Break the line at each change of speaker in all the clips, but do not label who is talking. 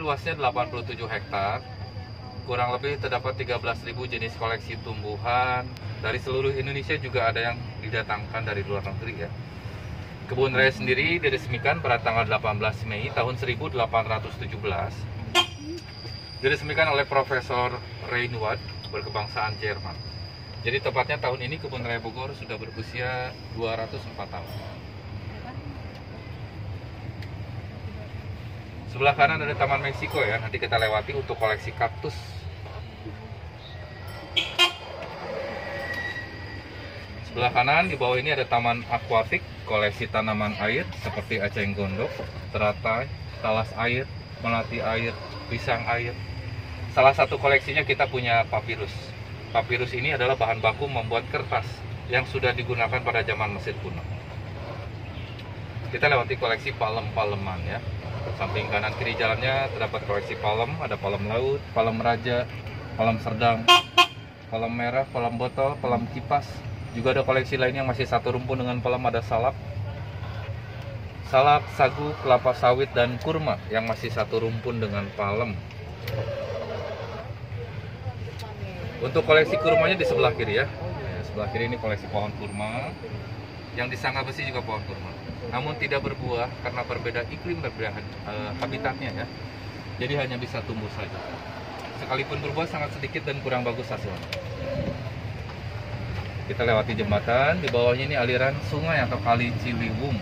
luasnya 87 hektar. Kurang lebih terdapat 13.000 jenis koleksi tumbuhan. Dari seluruh Indonesia juga ada yang didatangkan dari luar negeri ya. Kebun raya sendiri diresmikan pada tanggal 18 Mei tahun 1817. Diresmikan oleh Profesor Reinwald berkebangsaan Jerman. Jadi tepatnya tahun ini Kebun Raya Bogor sudah berusia 204 tahun. Sebelah kanan ada Taman Meksiko ya, nanti kita lewati untuk koleksi kaktus. Sebelah kanan di bawah ini ada Taman Akuatik, koleksi tanaman air seperti aceng gondok, teratai, talas air, melati air, pisang air. Salah satu koleksinya kita punya papirus. Papirus ini adalah bahan baku membuat kertas yang sudah digunakan pada zaman Mesir kuno. Kita lewati koleksi palem-paleman ya. Samping kanan kiri jalannya terdapat koleksi palem, ada palem laut, palem raja, palem serdang, palem merah, palem botol, palem kipas. Juga ada koleksi lain yang masih satu rumpun dengan palem, ada salak, sagu, kelapa sawit, dan kurma yang masih satu rumpun dengan palem. Untuk koleksi kurmanya di sebelah kiri ya. Sebelah kiri ini koleksi pohon kurma. Yang di Sangga Besi juga pohon kurma. Namun tidak berbuah karena berbeda iklim, berbeda habitatnya ya. Jadi hanya bisa tumbuh saja. Sekalipun berbuah sangat sedikit dan kurang bagus hasilnya. Kita lewati jembatan, di bawahnya ini aliran sungai atau kali Ciliwung.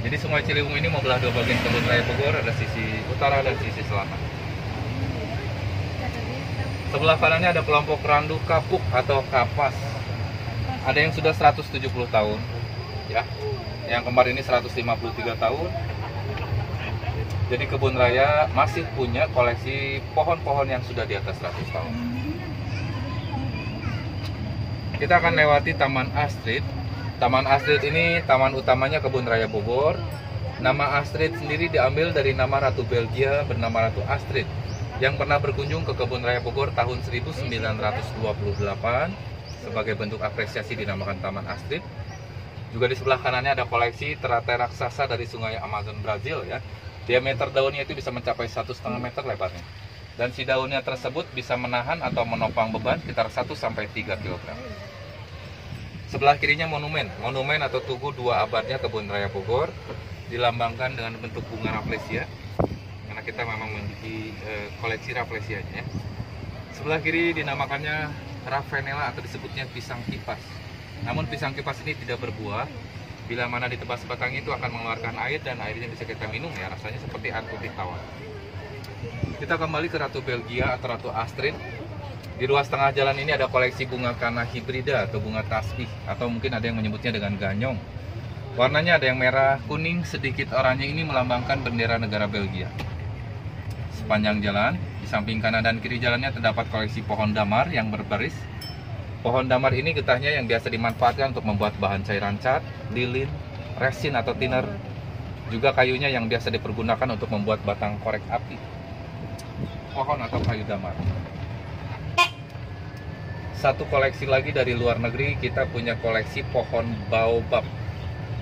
Jadi sungai Ciliwung ini membelah dua bagian Kebun Raya Bogor, ada sisi utara dan sisi selatan. Sebelah kanannya ada kelompok randu kapuk atau kapas. Ada yang sudah 170 tahun ya. Yang kemarin ini 153 tahun. Jadi Kebun Raya masih punya koleksi pohon-pohon yang sudah di atas 100 tahun. Kita akan lewati Taman Astrid. Taman Astrid ini taman utamanya Kebun Raya Bogor. Nama Astrid sendiri diambil dari nama Ratu Belgia bernama Ratu Astrid yang pernah berkunjung ke Kebun Raya Bogor tahun 1928. Sebagai bentuk apresiasi dinamakan Taman Astrid. Juga di sebelah kanannya ada koleksi teratai raksasa dari sungai Amazon Brazil ya. Diameter daunnya itu bisa mencapai 1,5 meter lebarnya. Dan si daunnya tersebut bisa menahan atau menopang beban sekitar 1-3 kg. Sebelah kirinya monumen atau tugu 2 abadnya Kebun Raya Bogor, dilambangkan dengan bentuk bunga rafflesia. Karena kita memang memiliki koleksi rafflesianya ya. Sebelah kiri dinamakannya Ravenela atau disebutnya pisang kipas. Namun pisang kipas ini tidak berbuah. Bila mana ditebas batangnya itu akan mengeluarkan air dan airnya bisa kita minum ya. Rasanya seperti air putih tawar. Kita kembali ke Ratu Belgia atau Ratu Astrid. Di ruas tengah jalan ini ada koleksi bunga kana hibrida atau bunga tasbih, atau mungkin ada yang menyebutnya dengan ganyong. Warnanya ada yang merah, kuning, sedikit oranye, ini melambangkan bendera negara Belgia. Sepanjang jalan, di samping kanan dan kiri jalannya terdapat koleksi pohon damar yang berbaris. Pohon damar ini getahnya yang biasa dimanfaatkan untuk membuat bahan cairan cat, lilin, resin atau thinner. Juga kayunya yang biasa dipergunakan untuk membuat batang korek api. Pohon atau kayu damar. Satu koleksi lagi dari luar negeri, kita punya koleksi pohon baobab.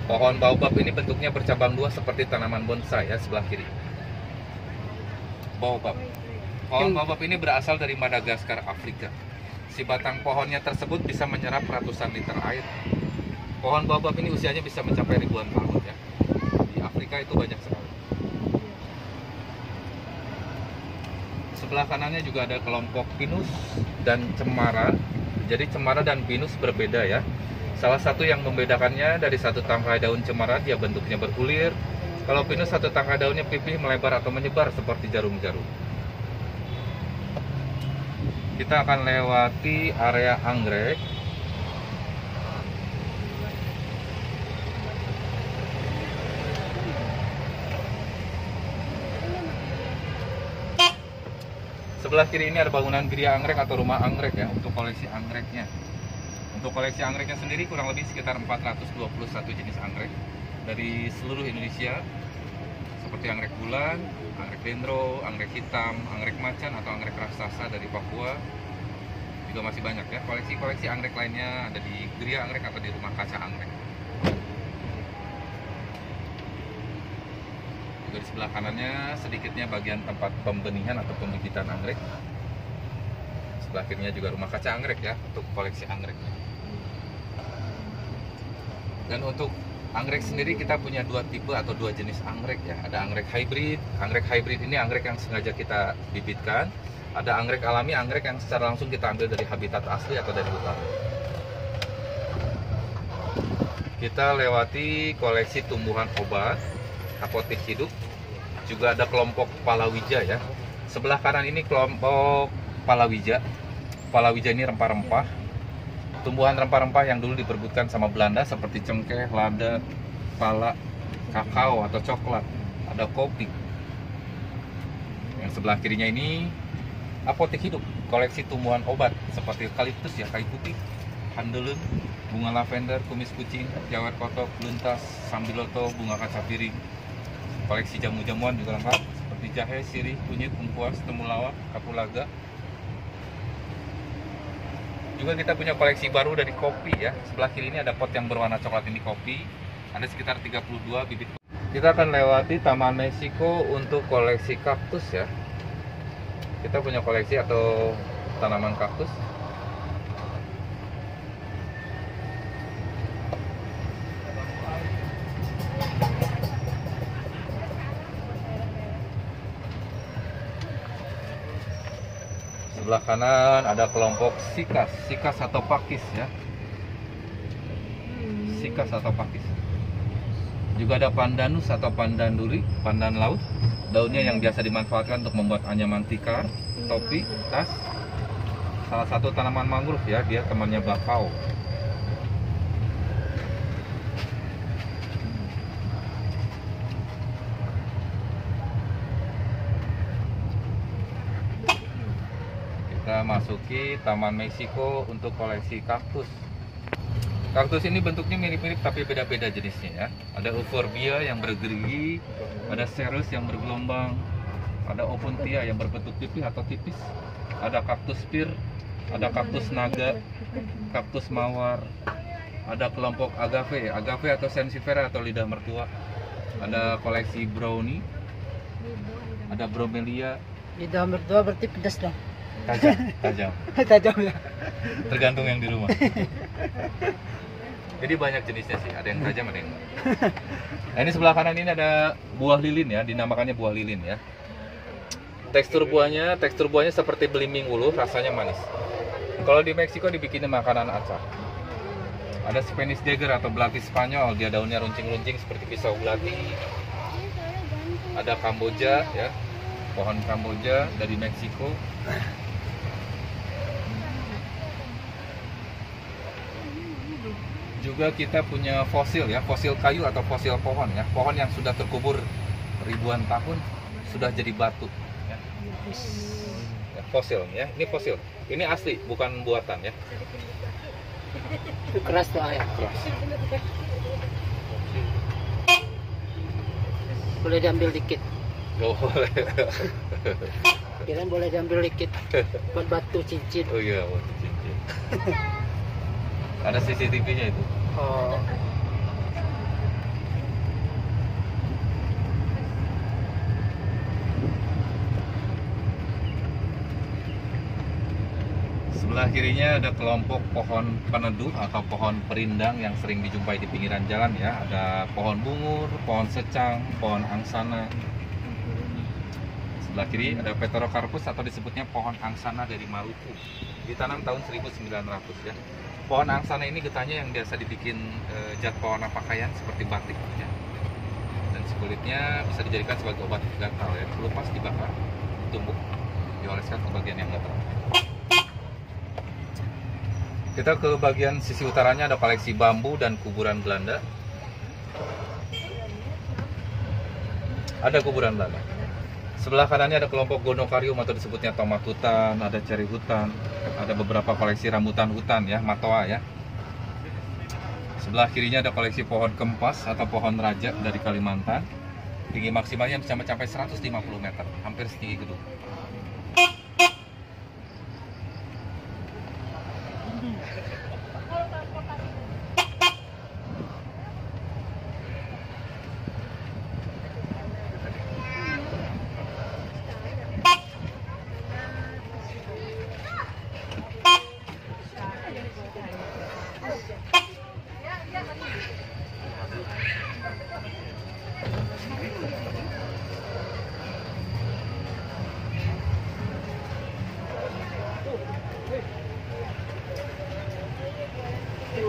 Pohon baobab ini bentuknya bercabang dua seperti tanaman bonsai ya, sebelah kiri. Baobab. Pohon baobab ini berasal dari Madagaskar, Afrika. Si batang pohonnya tersebut bisa menyerap ratusan liter air. Pohon baobab ini usianya bisa mencapai ribuan tahun ya. Di Afrika itu banyak sekali. Sebelah kanannya juga ada kelompok pinus dan cemara. Jadi cemara dan pinus berbeda ya. Salah satu yang membedakannya, dari satu tangkai daun cemara dia bentuknya berulir. Kalau pinus satu tangkai daunnya pipih, melebar atau menyebar seperti jarum-jarum. Kita akan lewati area anggrek. Sebelah kiri ini ada bangunan geria anggrek atau rumah anggrek ya, untuk koleksi anggreknya. Untuk koleksi anggreknya sendiri kurang lebih sekitar 421 jenis anggrek dari seluruh Indonesia, seperti anggrek bulan, anggrek dendro, anggrek hitam, anggrek macan atau anggrek raksasa dari Papua. Juga masih banyak ya, koleksi-koleksi anggrek lainnya ada di geria anggrek atau di rumah kaca anggrek. Juga di sebelah kanannya sedikitnya bagian tempat pembenihan atau pembibitan anggrek. Sebelah kirinya juga rumah kaca anggrek ya, untuk koleksi anggrek. Dan untuk anggrek sendiri kita punya dua tipe atau dua jenis anggrek ya. Ada anggrek hybrid. Anggrek hybrid ini anggrek yang sengaja kita bibitkan. Ada anggrek alami, anggrek yang secara langsung kita ambil dari habitat asli atau dari hutan. Kita lewati koleksi tumbuhan obat, apotek hidup. Juga ada kelompok palawija ya. Sebelah kanan ini kelompok palawija. Palawija ini rempah-rempah. Tumbuhan rempah-rempah yang dulu diperbutkan sama Belanda seperti cengkeh, lada, pala, kakao atau coklat. Ada kopi. Yang sebelah kirinya ini apotek hidup, koleksi tumbuhan obat seperti eukaliptus ya, kayu putih, handelun, bunga lavender, kumis kucing, jawet kotok, luntas, sambiloto, bunga kaca piring. Koleksi jamu-jamuan juga lengkap seperti jahe, sirih, kunyit, lengkuas, temulawak, kapulaga. Juga kita punya koleksi baru dari kopi ya. Sebelah kiri ini ada pot yang berwarna coklat, ini kopi. Ada sekitar 32 bibit. Kita akan lewati Taman Meksiko untuk koleksi kaktus ya. Kita punya koleksi atau tanaman kaktus. Sebelah kanan ada kelompok sikas atau pakis ya. Sikas atau pakis. Juga ada pandanus atau pandan duri, pandan laut. Daunnya yang biasa dimanfaatkan untuk membuat anyaman tikar, topi, tas. Salah satu tanaman mangrove ya, dia temannya bakau. Kita masuki Taman Meksiko untuk koleksi kaktus. Kaktus ini bentuknya mirip-mirip tapi beda-beda jenisnya ya. Ada euphorbia yang bergerigi, ada cereus yang bergelombang, ada opuntia yang berbentuk pipih atau tipis, ada kaktus pir, ada kaktus naga, kaktus mawar, ada kelompok agave atau sensifera atau lidah mertua, ada koleksi brownie, ada bromelia.
Lidah mertua berarti pedas dong.
Tajam.
Tajam ya.
Tergantung yang di rumah. Jadi banyak jenisnya sih, ada yang tajam, ada yang enggak. Nah, ini sebelah kanan ini ada buah lilin ya, dinamakannya buah lilin ya. Tekstur buahnya seperti belimbing ulu, rasanya manis. Kalau di Meksiko dibikinnya makanan acak. Ada Spanish Dagger atau belati Spanyol, dia daunnya runcing-runcing seperti pisau belati. Ada Kamboja ya, pohon Kamboja dari Meksiko. Juga kita punya fosil ya, fosil kayu atau fosil pohon ya, pohon yang sudah terkubur ribuan tahun sudah jadi batu ya. Ya, fosil ya, ini fosil, ini asli bukan buatan ya.
Itu keras tuh ayah.
Keras.
Boleh diambil dikit.
Oh, boleh.
Kirain boleh diambil dikit buat batu cincin.
Oh iya, batu cincin. Ada CCTV-nya itu.
Oh.
Sebelah kirinya ada kelompok pohon peneduh atau pohon perindang yang sering dijumpai di pinggiran jalan ya. Ada pohon bungur, pohon secang, pohon angsana. Sebelah kiri ada Pterocarpus atau disebutnya pohon angsana dari Maluku. Ditanam tahun 1900 ya. Pohon angsana ini getahnya yang biasa dibikin cat pewarna pakaian seperti batik ya. Dan kulitnya bisa dijadikan sebagai obat gatal ya. Lepas dibakar, ditumbuk, dioleskan ke bagian yang gatal. Kita ke bagian sisi utaranya ada koleksi bambu dan kuburan Belanda. Ada kuburan Belanda. Sebelah kanannya ada kelompok Gonokarium atau disebutnya tomat hutan, ada ceri hutan, ada beberapa koleksi rambutan hutan ya, matoa ya. Sebelah kirinya ada koleksi pohon kempas atau pohon raja dari Kalimantan. Tinggi maksimalnya bisa mencapai 150 meter, hampir setinggi gedung.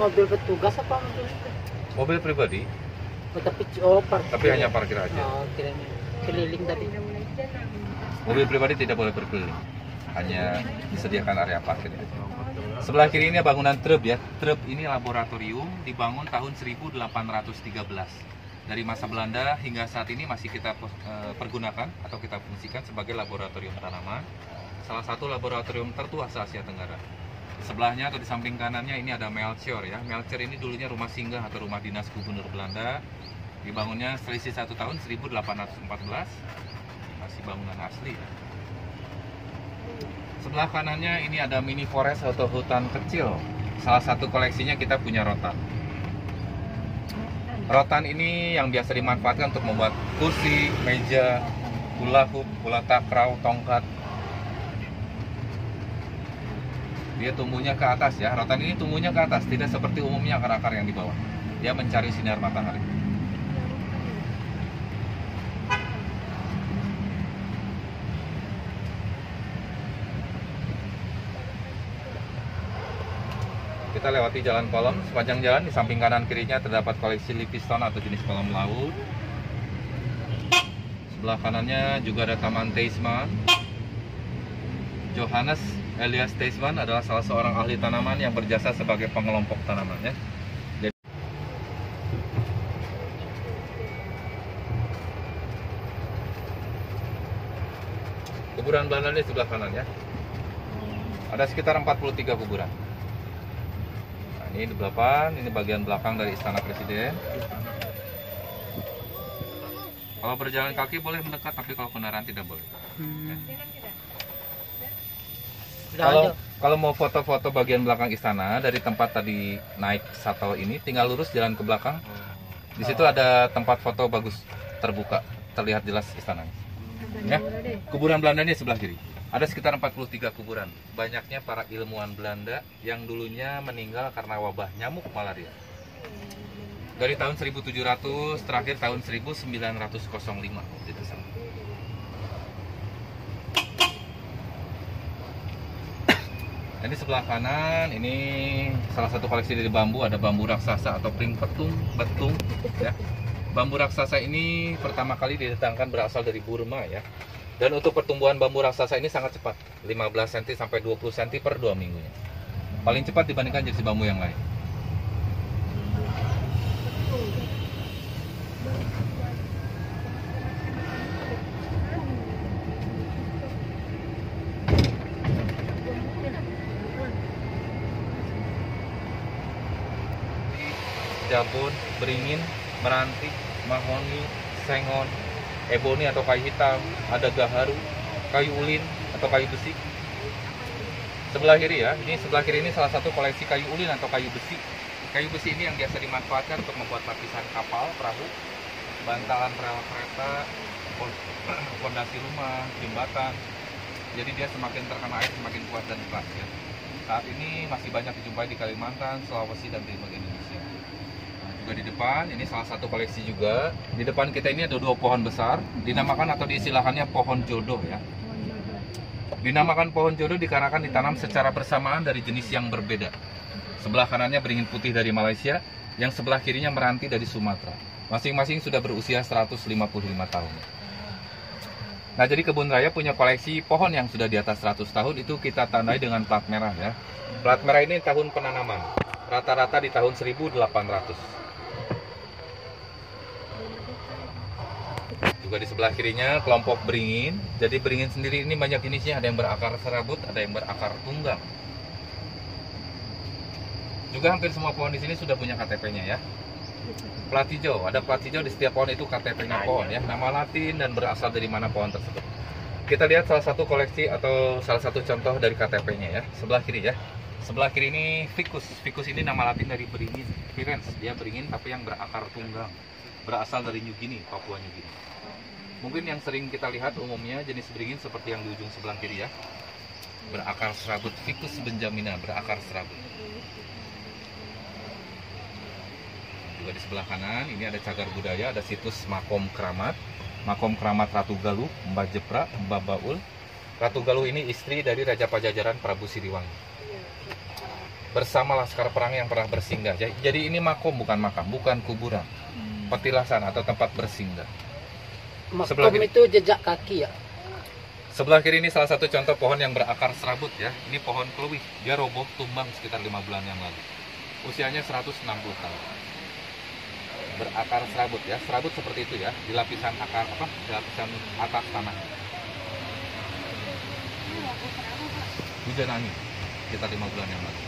mobil petugas apa mobil?
Mobil pribadi,
Oh, tapi
tapi hanya parkir aja.
Oh, kirain keliling tadi.
Mobil pribadi tidak boleh berkeliling, hanya disediakan area parkir. Sebelah kiri ini bangunan Trep ya. Trep ini laboratorium dibangun tahun 1813. Dari masa Belanda hingga saat ini masih kita pergunakan atau kita fungsikan sebagai laboratorium tanaman. Salah satu laboratorium tertua se-Asia Tenggara. Sebelahnya atau di samping kanannya ini ada Melchior ya. Melchior ini dulunya rumah singgah atau rumah dinas gubernur Belanda. Dibangunnya selisih 1 tahun 1814. Masih bangunan asli ya. Sebelah kanannya ini ada mini forest atau hutan kecil. Salah satu koleksinya kita punya rotan. Rotan ini yang biasa dimanfaatkan untuk membuat kursi, meja, hula hoop, hula takraw, tongkat. Dia tumbuhnya ke atas ya. Rotan ini tumbuhnya ke atas, tidak seperti umumnya akar-akar yang di bawah. Dia mencari sinar matahari. Kita lewati jalan kolam. Sepanjang jalan di samping kanan kirinya terdapat koleksi Livingstone atau jenis kolam laut. Sebelah kanannya juga ada Taman Teisman. Johannes Elias Teisman adalah salah seorang ahli tanaman yang berjasa sebagai pengelompok tanaman ya. Jadi, kuburan Belanda di sebelah kanan ya. Ada sekitar 43 kuburan. Ini di belakang, ini bagian belakang dari Istana Presiden. Kalau berjalan kaki boleh mendekat, tapi kalau kendaraan tidak boleh. Kalau mau foto-foto bagian belakang istana dari tempat tadi naik shuttle ini, tinggal lurus jalan ke belakang. Di situ ada tempat foto bagus, terbuka, terlihat jelas istananya. Ya, kuburan Belanda ini sebelah kiri. Ada sekitar 43 kuburan. Banyaknya para ilmuwan Belanda yang dulunya meninggal karena wabah nyamuk malaria. Dari tahun 1700 terakhir tahun 1905 gitu sama. Ini sebelah kanan ini salah satu koleksi dari bambu, ada bambu raksasa atau pring betung ya. Bambu raksasa ini pertama kali didatangkan berasal dari Burma ya. Dan untuk pertumbuhan bambu raksasa ini sangat cepat, 15 cm sampai 20 cm per 2 minggunya. Paling cepat dibandingkan jenis bambu yang lain. Jabon, beringin, meranti, mahoni, sengon, eboni atau kayu hitam, ada gaharu, kayu ulin atau kayu besi. Sebelah kiri ya, ini sebelah kiri ini salah satu koleksi kayu ulin atau kayu besi. Kayu besi ini yang biasa dimanfaatkan untuk membuat lapisan kapal, perahu, bantalan rel kereta, fondasi rumah, jembatan. Jadi dia semakin terkena air semakin kuat dan keras ya. Saat ini masih banyak dijumpai di Kalimantan, Sulawesi dan timur Indonesia. Juga di depan ini salah satu koleksi juga. Di depan kita ini ada 2 pohon besar, dinamakan atau diistilahkannya pohon jodoh ya. Dinamakan pohon jodoh dikarenakan ditanam secara bersamaan dari jenis yang berbeda. Sebelah kanannya beringin putih dari Malaysia, yang sebelah kirinya meranti dari Sumatera. Masing-masing sudah berusia 155 tahun. Nah, jadi kebun raya punya koleksi pohon yang sudah di atas 100 tahun, itu kita tandai dengan plat merah ya. Plat merah ini tahun penanaman, rata-rata di tahun 1800. Juga di sebelah kirinya kelompok beringin. Jadi beringin sendiri ini banyak jenisnya, ada yang berakar serabut, ada yang berakar tunggang. Juga hampir semua pohon di sini sudah punya KTP-nya ya. Plat hijau, ada plat hijau di setiap pohon itu KTP-nya pohon ya, nama Latin dan berasal dari mana pohon tersebut. Kita lihat salah satu koleksi atau salah satu contoh dari KTP-nya ya, sebelah kiri ya. Sebelah kiri ini ficus. Ficus ini nama Latin dari beringin, virens. Dia beringin tapi yang berakar tunggang, berasal dari New Guinea, Papua New Guinea. Mungkin yang sering kita lihat umumnya jenis beringin seperti yang di ujung sebelah kiri ya, berakar serabut, Ficus benjamina, berakar serabut. Juga di sebelah kanan ini ada cagar budaya, ada situs Makom Keramat Ratu Galuh, Mbah Jepra, Mbah Baul. Ratu Galuh ini istri dari Raja Pajajaran Prabu Siliwangi. bersama laskar perang yang pernah bersinggah. Jadi ini makom bukan makam, bukan kuburan. Petilasan atau tempat bersinggah.
Makom itu jejak kaki ya.
Sebelah kiri ini salah satu contoh pohon yang berakar serabut ya. Ini pohon keluih. Dia roboh tumbang sekitar 5 bulan yang lalu. Usianya 160 tahun. Berakar serabut ya. Serabut seperti itu ya. Di lapisan akar di lapisan atas tanah. Hujan angin sekitar 5 bulan yang lalu.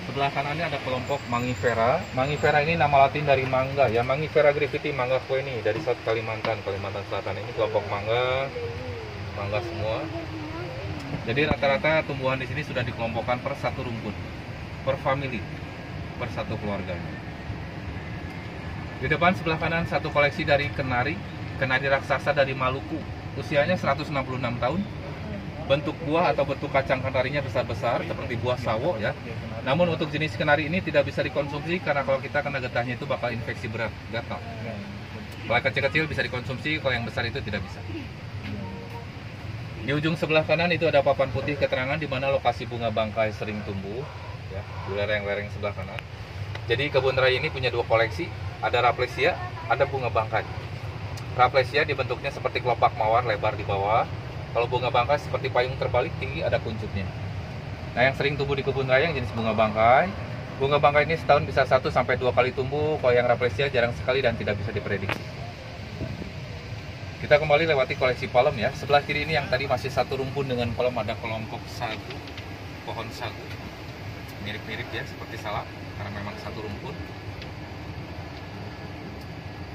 Sebelah kanannya ada kelompok Mangifera. Mangifera ini nama latin dari mangga ya. Mangifera griffiti, mangga kueni dari Kalimantan Selatan. Ini kelompok mangga semua. Jadi rata-rata tumbuhan di sini sudah dikelompokkan per satu rumpun, per family, per satu keluarga. Di depan sebelah kanan satu koleksi dari kenari raksasa dari Maluku. Usianya 166 tahun. Bentuk buah atau bentuk kacang kenarinya besar-besar seperti buah sawo ya. Namun untuk jenis kenari ini tidak bisa dikonsumsi karena kalau kita kena getahnya itu bakal infeksi berat, gatal. Kalau kecil-kecil bisa dikonsumsi, kalau yang besar itu tidak bisa. Di ujung sebelah kanan itu ada papan putih keterangan di mana lokasi bunga bangkai sering tumbuh ya, di lereng-lereng sebelah kanan. Jadi kebun raya ini punya dua koleksi, ada Rafflesia, ada bunga bangkai. Rafflesia dibentuknya seperti kelopak mawar lebar di bawah. Kalau bunga bangkai seperti payung terbalik tinggi ada kuncupnya. Nah, yang sering tumbuh di kebun raya yang jenis bunga bangkai. Bunga bangkai ini setahun bisa 1 sampai 2 kali tumbuh. Kalau yang Rafflesia jarang sekali dan tidak bisa diprediksi. Kita kembali lewati koleksi palem ya. Sebelah kiri ini yang tadi masih satu rumpun dengan palem ada kelompok sagu, pohon sagu. Mirip-mirip ya seperti salak karena memang satu rumpun.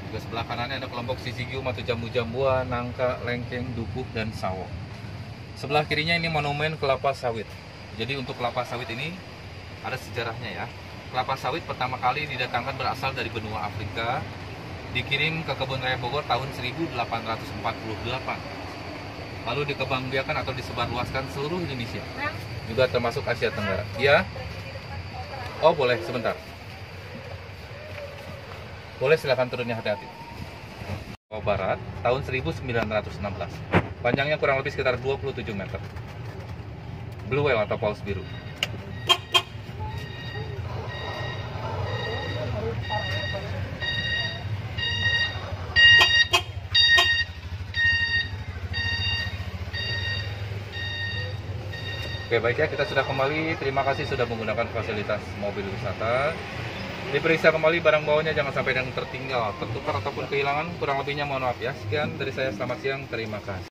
Juga sebelah kanannya ada kelompok sisigium atau jambu-jambuan, nangka, lengkeng, dukuh, dan sawo. Sebelah kirinya ini monumen kelapa sawit. Jadi untuk kelapa sawit ini ada sejarahnya ya. Kelapa sawit pertama kali didatangkan berasal dari benua Afrika, dikirim ke kebun raya Bogor tahun 1848. Lalu dikembangbiakan atau disebarluaskan seluruh Indonesia, juga termasuk Asia Tenggara. Ya? Oh boleh, sebentar. Boleh, silakan turunnya, hati-hati. Jawa Barat tahun 1916. Panjangnya kurang lebih sekitar 27 meter. Blue whale atau paus biru. Oke, baik ya, kita sudah kembali. Terima kasih sudah menggunakan fasilitas mobil wisata. Diperiksa kembali barang bawanya, jangan sampai yang tertinggal, tertukar ataupun kehilangan. Kurang lebihnya mohon maaf ya. Sekian dari saya, selamat siang, terima kasih.